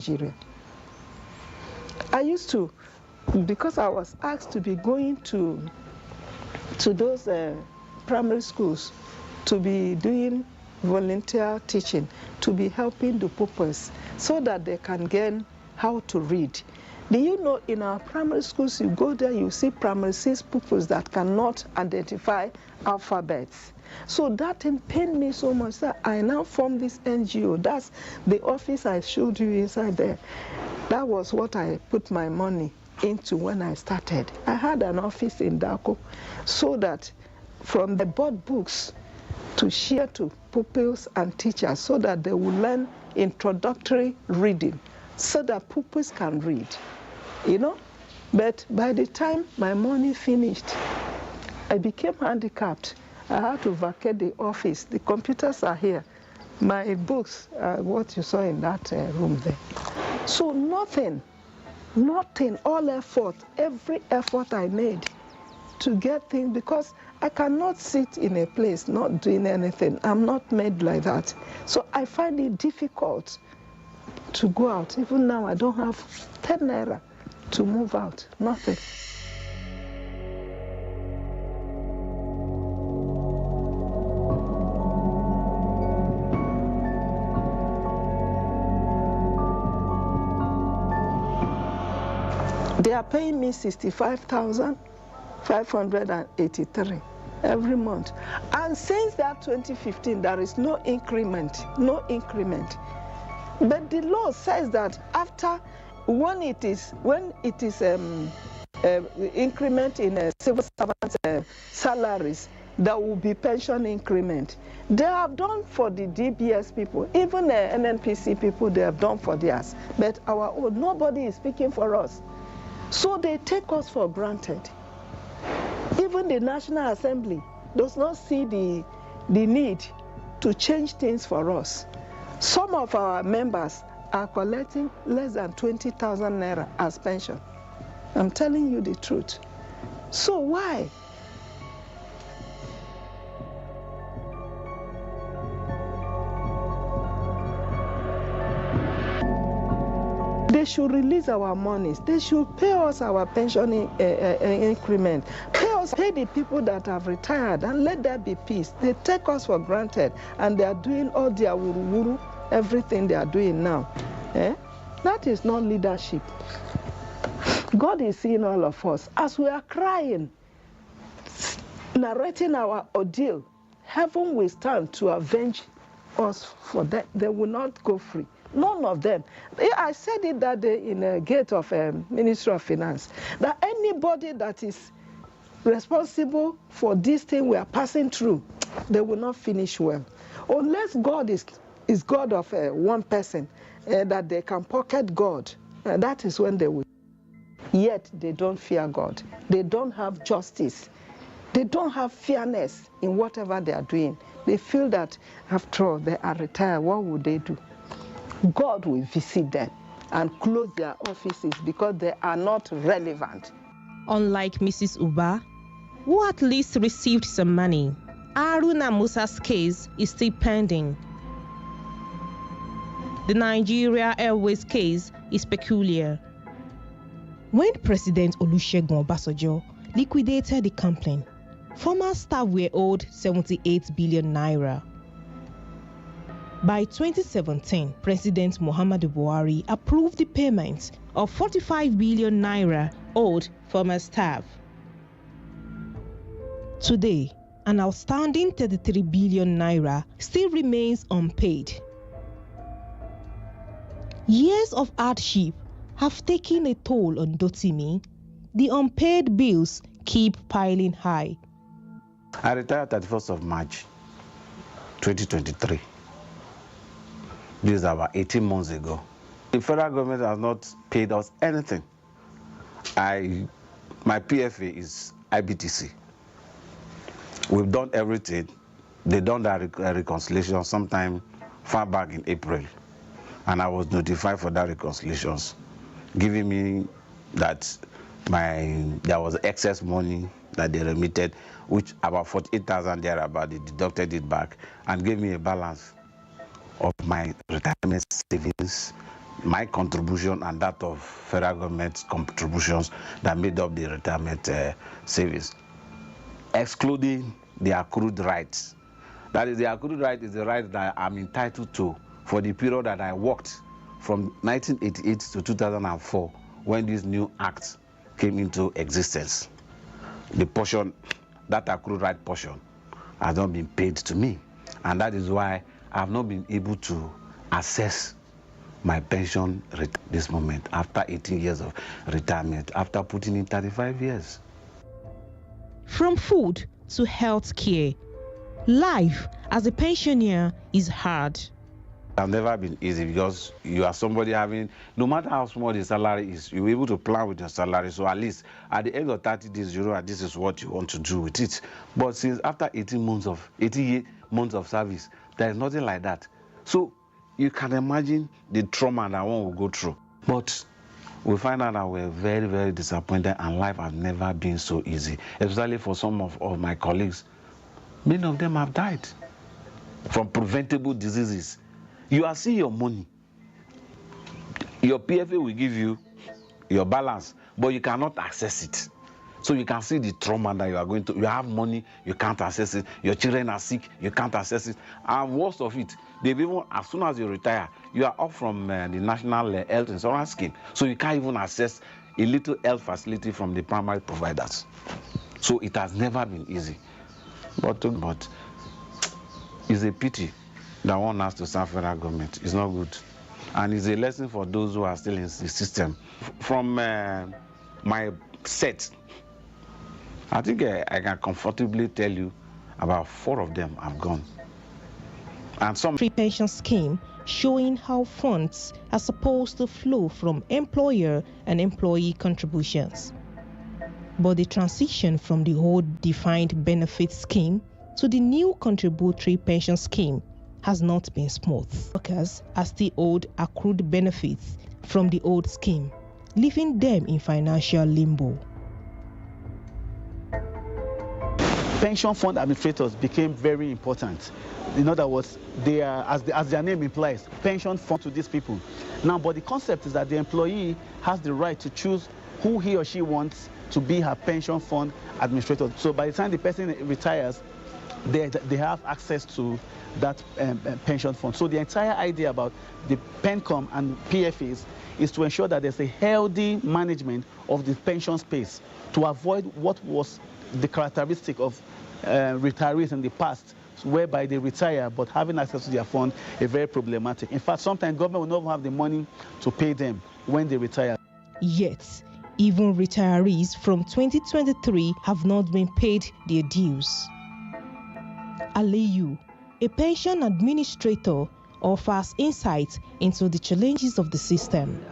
Nigeria. I used to, because I was asked to be going to those primary schools, to be doing volunteer teaching, to be helping the pupils so that they can learn how to read. Do you know, in our primary schools, you go there, you see primary 6 pupils that cannot identify alphabets. So that thing pained me so much that I now formed this NGO. That's the office I showed you inside there. That was what I put my money into when I started. I had an office in Dako, so that from the board books to share to pupils and teachers so that they will learn introductory reading so that pupils can read, you know. But by the time my money finished, I became handicapped. I had to vacate the office. The computers are here. My books are what you saw in that room there. So nothing, all effort, every effort I made to get things, because I cannot sit in a place not doing anything. I'm not made like that. So I find it difficult to go out. Even now, I don't have 10 naira to move out, nothing. They are paying me 65,583 every month. And since that 2015, there is no increment, But the law says that after, when it is increment in civil servants' salaries, there will be pension increment. They have done for the DBS people, even the NNPC people, they have done for theirs. But our own, nobody is speaking for us. So they take us for granted. Even the National Assembly does not see the need to change things for us. Some of our members are collecting less than 20,000 naira as pension. I'm telling you the truth. So why? They should release our monies. They should pay us our pension increment. Pay the people that have retired, and let there be peace. They take us for granted, and they are doing all their wuru-wuru, everything they are doing now. That is not leadership. God is seeing all of us. As we are crying, narrating our ordeal, heaven will stand to avenge us for that. They will not go free. None of them. I said it that day in a gate of Ministry of Finance, that anybody that is responsible for this thing we are passing through, they will not finish well. Unless God is God of one person, that they can pocket God, that is when they will. Yet they don't fear God. They don't have justice. They don't have fairness in whatever they are doing. They feel that after all, they are retired, what would they do? God will visit them and close their offices because they are not relevant. Unlike Mrs. Uba, who at least received some money, Haruna Musa's case is still pending. The Nigeria Airways case is peculiar. When President Olusegun Obasanjo liquidated the company, former staff were owed 78 billion naira. By 2017, President Muhammadu Buhari approved the payment of 45 billion naira owed former staff. Today, an outstanding 33 billion naira still remains unpaid. Years of hardship have taken a toll on Dotimi. The unpaid bills keep piling high. I retired 31st of March 2023. This is about 18 months ago. The federal government has not paid us anything. My PFA is IBTC. We've done everything. They done that reconciliation sometime far back in April. And I was notified for that reconciliations, giving me that there was excess money that they remitted, which about 48,000 thereabout, they deducted it back and gave me a balance of my retirement savings, my contribution and that of federal government contributions that made up the retirement savings, excluding the accrued rights. That is, the accrued right is the right that I'm entitled to for the period that I worked from 1988 to 2004 when this new act came into existence. The portion, that accrued right portion, has not been paid to me. And that is why I have not been able to access my pension at this moment after 18 years of retirement, after putting in 35 years. From food to health care, life as a pensioner is hard. It's never been easy because you are somebody having, no matter how small the salary is, you're able to plan with your salary. So at least at the end of 30 days, you know that this is what you want to do with it. But since after 18 months of service, there is nothing like that. So you can imagine the trauma that one will go through. But we find out that we're very, very disappointed, and life has never been so easy, especially for some of my colleagues. Many of them have died from preventable diseases. You are seeing your money. Your PFA will give you your balance, but you cannot access it. So you can see the trauma that you are going to. You have money, you can't access it. Your children are sick, you can't access it. And worst of it, they've even, as soon as you retire, you are off from the National Health Insurance Scheme. So you can't even access a little health facility from the primary providers. So it has never been easy. But it's a pity that one has to serve federal government. It's not good. And it's a lesson for those who are still in the system. From my set, I think I can comfortably tell you about 4 of them have gone. And some Free pension scheme showing how funds are supposed to flow from employer and employee contributions. But the transition from the old defined benefit scheme to the new contributory pension scheme has not been smooth. Workers are still owed accrued benefits from the old scheme, leaving them in financial limbo. Pension fund administrators became very important. In other words, they are, as their name implies, pension fund to these people. Now, but the concept is that the employee has the right to choose who he or she wants to be her pension fund administrator. So by the time the person retires, they have access to that pension fund. So the entire idea about the PENCOM and PFAs is to ensure that there's a healthy management of the pension space to avoid what was the characteristic of retirees in the past, whereby they retire but having access to their fund is very problematic. In fact, sometimes government will not have the money to pay them when they retire. Yet, even retirees from 2023 have not been paid their dues. Aliyu, a pension administrator, offers insight into the challenges of the system.